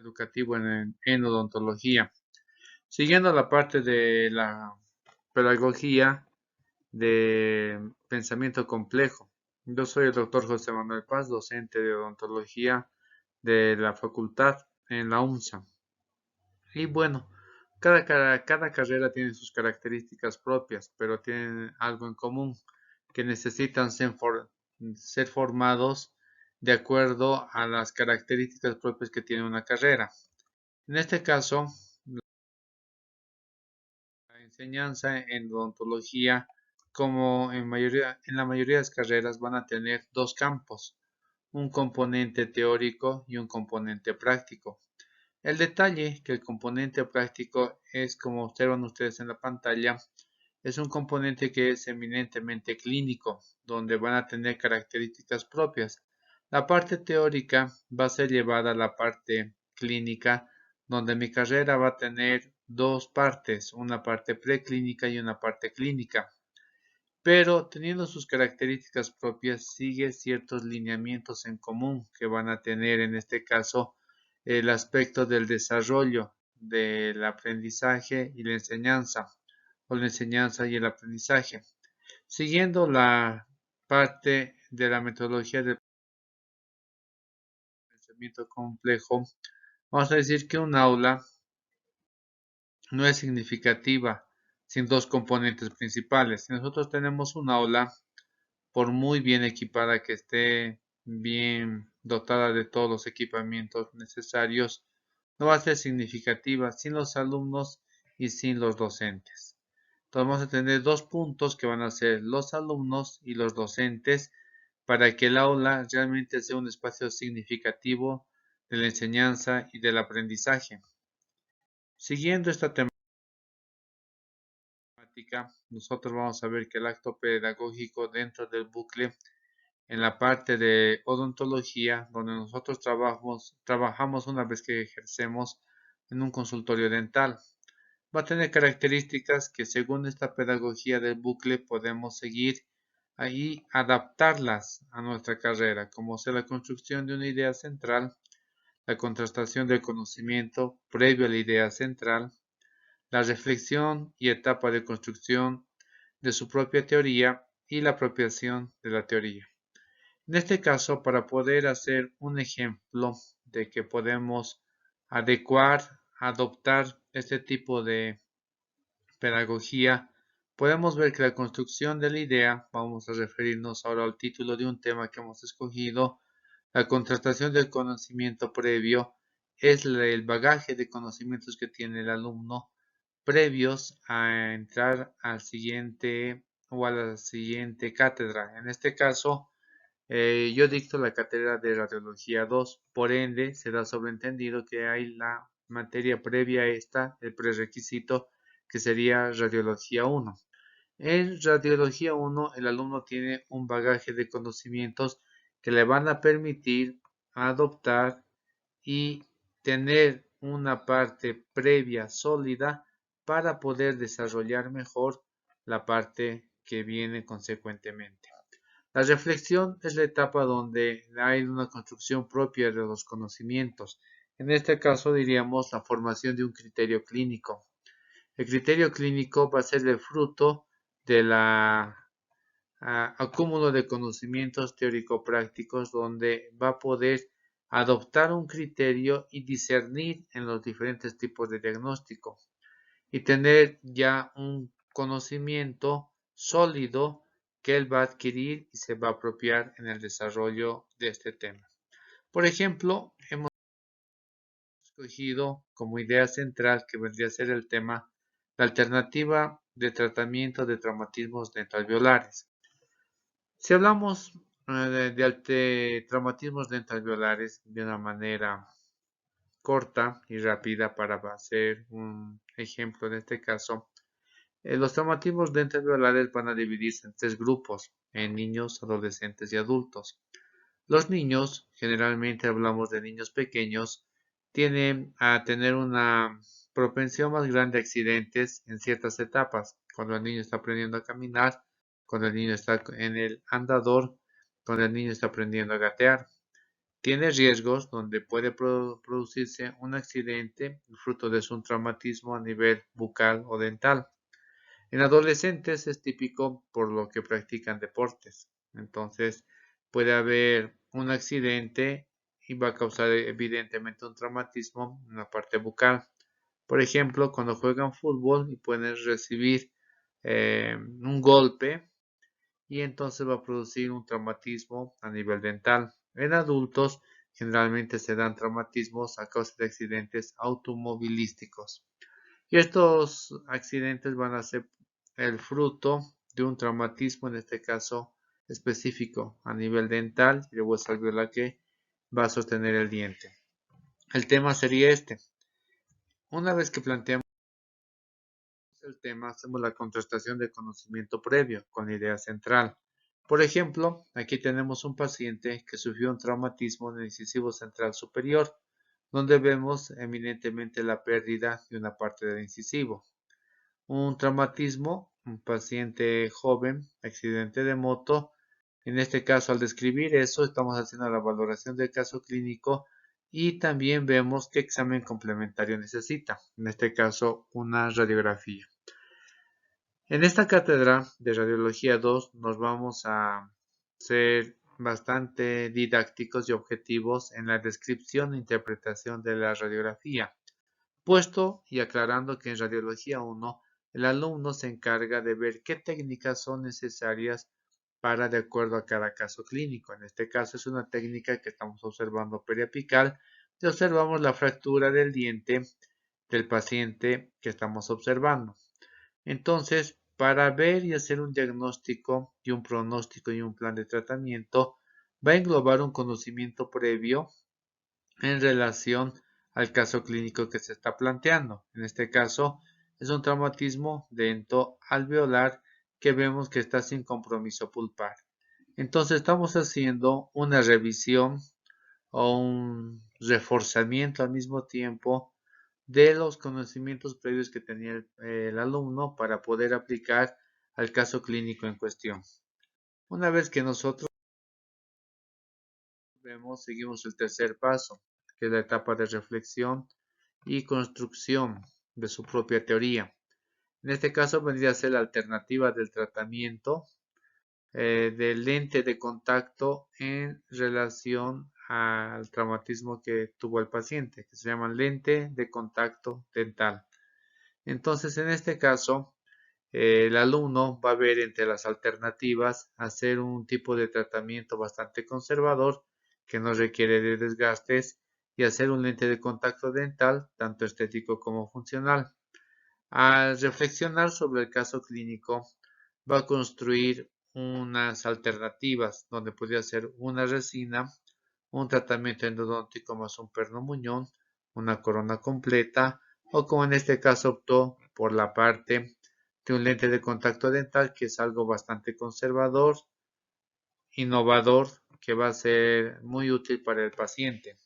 educativo en odontología. Siguiendo la parte de la pedagogía de pensamiento complejo. Yo soy el doctor José Manuel Paz, docente de odontología de la facultad en la UNSA. Y bueno, cada carrera tiene sus características propias, pero tienen algo en común, que necesitan ser formados de acuerdo a las características propias que tiene una carrera. En este caso, la enseñanza en odontología, como en la mayoría de las carreras, van a tener dos campos, un componente teórico y un componente práctico. El detalle que el componente práctico es, como observan ustedes en la pantalla, es un componente que es eminentemente clínico, donde van a tener características propias. La parte teórica va a ser llevada a la parte clínica, donde mi carrera va a tener dos partes, una parte preclínica y una parte clínica. Pero teniendo sus características propias, sigue ciertos lineamientos en común que van a tener en este caso el aspecto del desarrollo del aprendizaje y la enseñanza, o la enseñanza y el aprendizaje. Siguiendo la parte de la metodología del pensamiento complejo, vamos a decir que un aula no es significativa sin dos componentes principales. Si nosotros tenemos un aula, por muy bien equipada que esté, bien dotada de todos los equipamientos necesarios, no va a ser significativa sin los alumnos y sin los docentes. Entonces vamos a tener dos puntos que van a ser los alumnos y los docentes para que el aula realmente sea un espacio significativo de la enseñanza y del aprendizaje. Siguiendo esta temática, nosotros vamos a ver que el acto pedagógico dentro del bucle en la parte de odontología, donde nosotros trabajamos una vez que ejercemos en un consultorio dental. Va a tener características que según esta pedagogía del bucle podemos seguir ahí adaptarlas a nuestra carrera, como ser la construcción de una idea central, la contrastación del conocimiento previo a la idea central, la reflexión y etapa de construcción de su propia teoría y la apropiación de la teoría. En este caso, para poder hacer un ejemplo de que podemos adecuar, adoptar este tipo de pedagogía, podemos ver que la construcción de la idea, vamos a referirnos ahora al título de un tema que hemos escogido, la contrastación del conocimiento previo es el bagaje de conocimientos que tiene el alumno previos a entrar al siguiente o a la siguiente cátedra. En este caso, yo dicto la cátedra de Radiología 2, por ende, se da sobreentendido que hay la materia previa a esta, el prerequisito, que sería Radiología 1. En Radiología 1, el alumno tiene un bagaje de conocimientos que le van a permitir adoptar y tener una parte previa sólida para poder desarrollar mejor la parte que viene consecuentemente. La reflexión es la etapa donde hay una construcción propia de los conocimientos. En este caso diríamos la formación de un criterio clínico. El criterio clínico va a ser el fruto de la acúmulo de conocimientos teórico-prácticos donde va a poder adoptar un criterio y discernir en los diferentes tipos de diagnóstico y tener ya un conocimiento sólido que él va a adquirir y se va a apropiar en el desarrollo de este tema. Por ejemplo, hemos escogido como idea central que vendría a ser el tema la alternativa de tratamiento de traumatismos dentalveolares. Si hablamos de traumatismos dentalveolares de una manera corta y rápida para hacer un ejemplo en este caso, los traumatismos dentalveolares van a dividirse en tres grupos, en niños, adolescentes y adultos. Los niños, generalmente hablamos de niños pequeños, tienen a tener una propensión más grande a accidentes en ciertas etapas, cuando el niño está aprendiendo a caminar, cuando el niño está en el andador, cuando el niño está aprendiendo a gatear. tiene riesgos donde puede producirse un accidente fruto de un traumatismo a nivel bucal o dental. En adolescentes es típico por lo que practican deportes. Entonces puede haber un accidente y va a causar evidentemente un traumatismo en la parte bucal. Por ejemplo, cuando juegan fútbol y pueden recibir un golpe y entonces va a producir un traumatismo a nivel dental. En adultos generalmente se dan traumatismos a causa de accidentes automovilísticos. Y estos accidentes van a ser el fruto de un traumatismo, en este caso específico a nivel dental, y luego es alveolar que va a sostener el diente. El tema sería este. Una vez que planteamos el tema, hacemos la contrastación de conocimiento previo con la idea central. Por ejemplo, aquí tenemos un paciente que sufrió un traumatismo en el incisivo central superior, donde vemos eminentemente la pérdida de una parte del incisivo. Un traumatismo, un paciente joven, accidente de moto. En este caso, al describir eso, estamos haciendo la valoración del caso clínico y también vemos qué examen complementario necesita. En este caso, una radiografía. En esta cátedra de Radiología 2 nos vamos a ser bastante didácticos y objetivos en la descripción e interpretación de la radiografía, puesto y aclarando que en Radiología 1 el alumno se encarga de ver qué técnicas son necesarias para de acuerdo a cada caso clínico. En este caso es una técnica que estamos observando periapical y observamos la fractura del diente del paciente que estamos observando. Entonces, para ver y hacer un diagnóstico y un pronóstico y un plan de tratamiento, va a englobar un conocimiento previo en relación al caso clínico que se está planteando. En este caso, es un traumatismo dento-alveolar que vemos que está sin compromiso pulpar. Entonces, estamos haciendo una revisión o un reforzamiento al mismo tiempo de los conocimientos previos que tenía el alumno para poder aplicar al caso clínico en cuestión. Una vez que nosotros vemos, seguimos el tercer paso, que es la etapa de reflexión y construcción de su propia teoría. En este caso vendría a ser la alternativa del tratamiento del lente de contacto en relación al traumatismo que tuvo el paciente, que se llama lente de contacto dental. Entonces, en este caso, el alumno va a ver entre las alternativas hacer un tipo de tratamiento bastante conservador que no requiere de desgastes y hacer un lente de contacto dental, tanto estético como funcional. Al reflexionar sobre el caso clínico, va a construir unas alternativas donde podría ser una resina, un tratamiento endodóntico más un perno muñón, una corona completa o como en este caso optó por la parte de un lente de contacto dental que es algo bastante conservador, innovador, que va a ser muy útil para el paciente.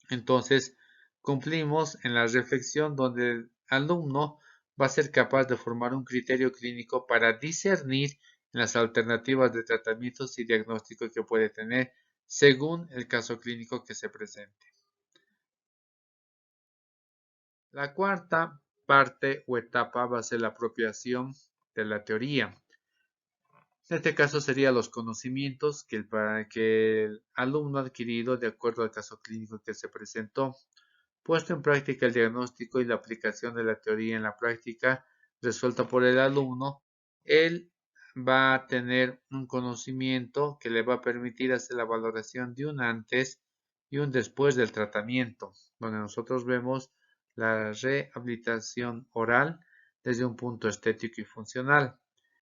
Entonces, cumplimos en la reflexión donde el alumno va a ser capaz de formar un criterio clínico para discernir las alternativas de tratamientos y diagnósticos que puede tener según el caso clínico que se presente. La cuarta parte o etapa va a ser la apropiación de la teoría. En este caso serían los conocimientos que el alumno ha adquirido de acuerdo al caso clínico que se presentó. Puesto en práctica el diagnóstico y la aplicación de la teoría en la práctica resuelta por el alumno, él va a tener un conocimiento que le va a permitir hacer la valoración de un antes y un después del tratamiento, donde nosotros vemos la rehabilitación oral desde un punto estético y funcional.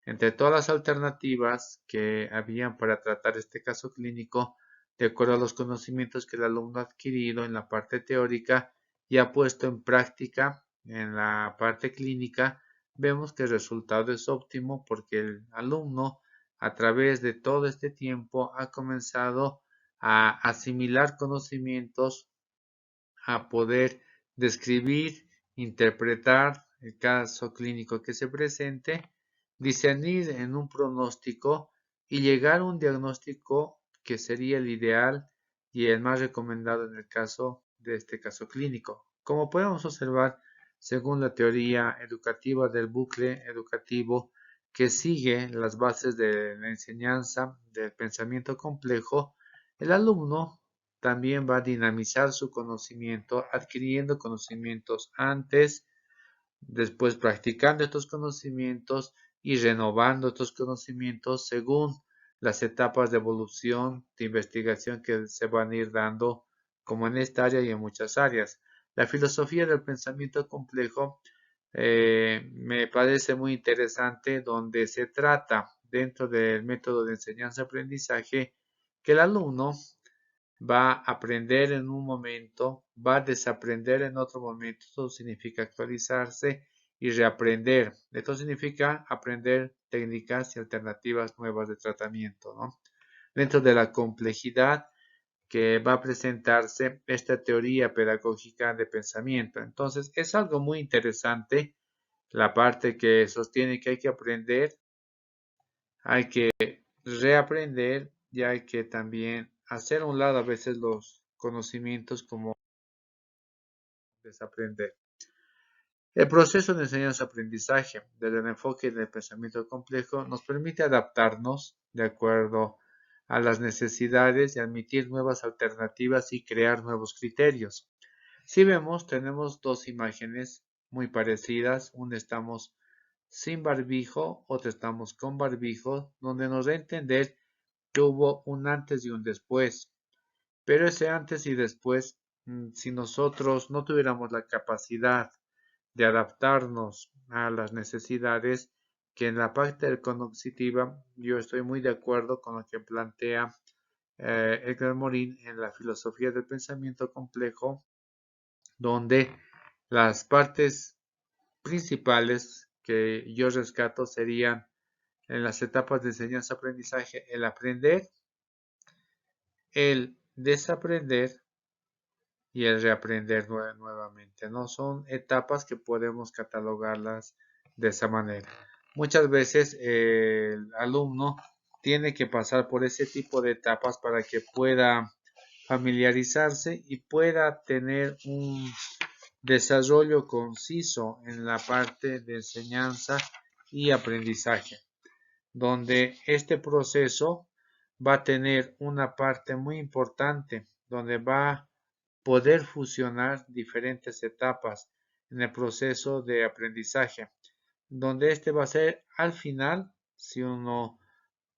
Entre todas las alternativas que habían para tratar este caso clínico, de acuerdo a los conocimientos que el alumno ha adquirido en la parte teórica y ha puesto en práctica en la parte clínica, vemos que el resultado es óptimo porque el alumno a través de todo este tiempo ha comenzado a asimilar conocimientos, a poder describir, interpretar el caso clínico que se presente, discernir en un pronóstico y llegar a un diagnóstico que sería el ideal y el más recomendado en el caso de este caso clínico. Como podemos observar, según la teoría educativa del bucle educativo que sigue las bases de la enseñanza del pensamiento complejo, el alumno también va a dinamizar su conocimiento adquiriendo conocimientos antes, después practicando estos conocimientos y renovando estos conocimientos según las etapas de evolución, de investigación que se van a ir dando, como en esta área y en muchas áreas. La filosofía del pensamiento complejo me parece muy interesante, donde se trata dentro del método de enseñanza-aprendizaje que el alumno va a aprender en un momento, va a desaprender en otro momento. Esto significa actualizarse y reaprender. Esto significa aprender técnicas y alternativas nuevas de tratamiento, ¿no? Dentro de la complejidad que va a presentarse esta teoría pedagógica de pensamiento. Entonces, es algo muy interesante la parte que sostiene que hay que aprender, hay que reaprender y hay que también hacer a un lado a veces los conocimientos como desaprender. El proceso de enseñanza-aprendizaje desde el enfoque del pensamiento complejo nos permite adaptarnos de acuerdo a las necesidades y admitir nuevas alternativas y crear nuevos criterios. Si vemos, tenemos dos imágenes muy parecidas. Una estamos sin barbijo, otra estamos con barbijo, donde nos da a entender que hubo un antes y un después. Pero ese antes y después, si nosotros no tuviéramos la capacidad de adaptarnos a las necesidades, que en la parte cognitiva yo estoy muy de acuerdo con lo que plantea Edgar Morin en la filosofía del pensamiento complejo, donde las partes principales que yo rescato serían en las etapas de enseñanza-aprendizaje el aprender, el desaprender y el reaprender nuevamente, ¿no? Son etapas que podemos catalogarlas de esa manera. Muchas veces el alumno tiene que pasar por ese tipo de etapas para que pueda familiarizarse y pueda tener un desarrollo conciso en la parte de enseñanza y aprendizaje, donde este proceso va a tener una parte muy importante, donde va a poder fusionar diferentes etapas en el proceso de aprendizaje, donde este va a ser al final, si uno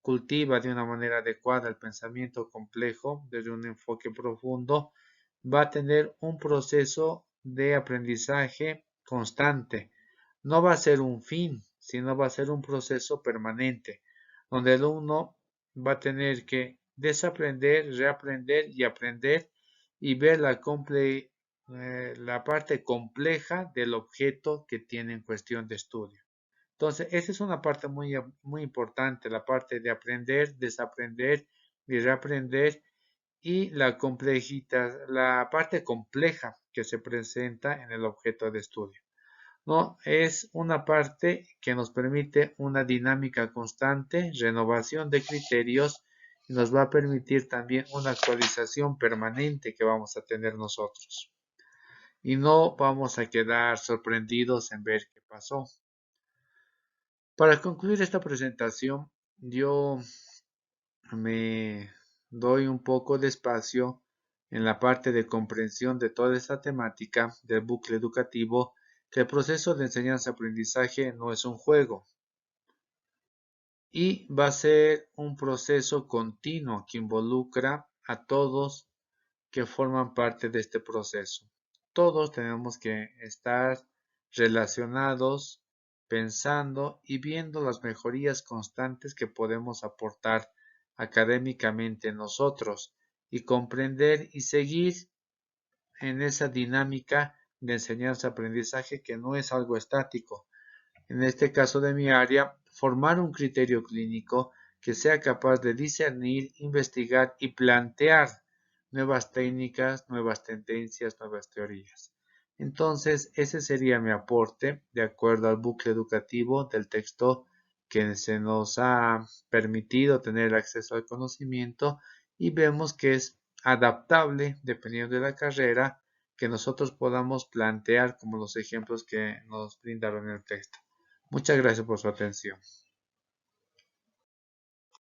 cultiva de una manera adecuada el pensamiento complejo desde un enfoque profundo, va a tener un proceso de aprendizaje constante. No va a ser un fin, sino va a ser un proceso permanente, donde el alumno va a tener que desaprender, reaprender y aprender y ver la parte compleja del objeto que tiene en cuestión de estudio. Entonces, esa es una parte muy, muy importante, la parte de aprender, desaprender y reaprender y la parte compleja que se presenta en el objeto de estudio. ¿No? Es una parte que nos permite una dinámica constante, renovación de criterios y nos va a permitir también una actualización permanente que vamos a tener nosotros. Y no vamos a quedar sorprendidos en ver qué pasó. Para concluir esta presentación, yo me doy un poco de espacio en la parte de comprensión de toda esta temática del bucle educativo, que el proceso de enseñanza-aprendizaje no es un juego y va a ser un proceso continuo que involucra a todos que forman parte de este proceso. Todos tenemos que estar relacionados, pensando y viendo las mejorías constantes que podemos aportar académicamente nosotros y comprender y seguir en esa dinámica de enseñanza-aprendizaje que no es algo estático. En este caso de mi área, formar un criterio clínico que sea capaz de discernir, investigar y plantear nuevas técnicas, nuevas tendencias, nuevas teorías. Entonces, ese sería mi aporte de acuerdo al bucle educativo del texto que se nos ha permitido tener acceso al conocimiento y vemos que es adaptable dependiendo de la carrera que nosotros podamos plantear como los ejemplos que nos brindaron en el texto. Muchas gracias por su atención.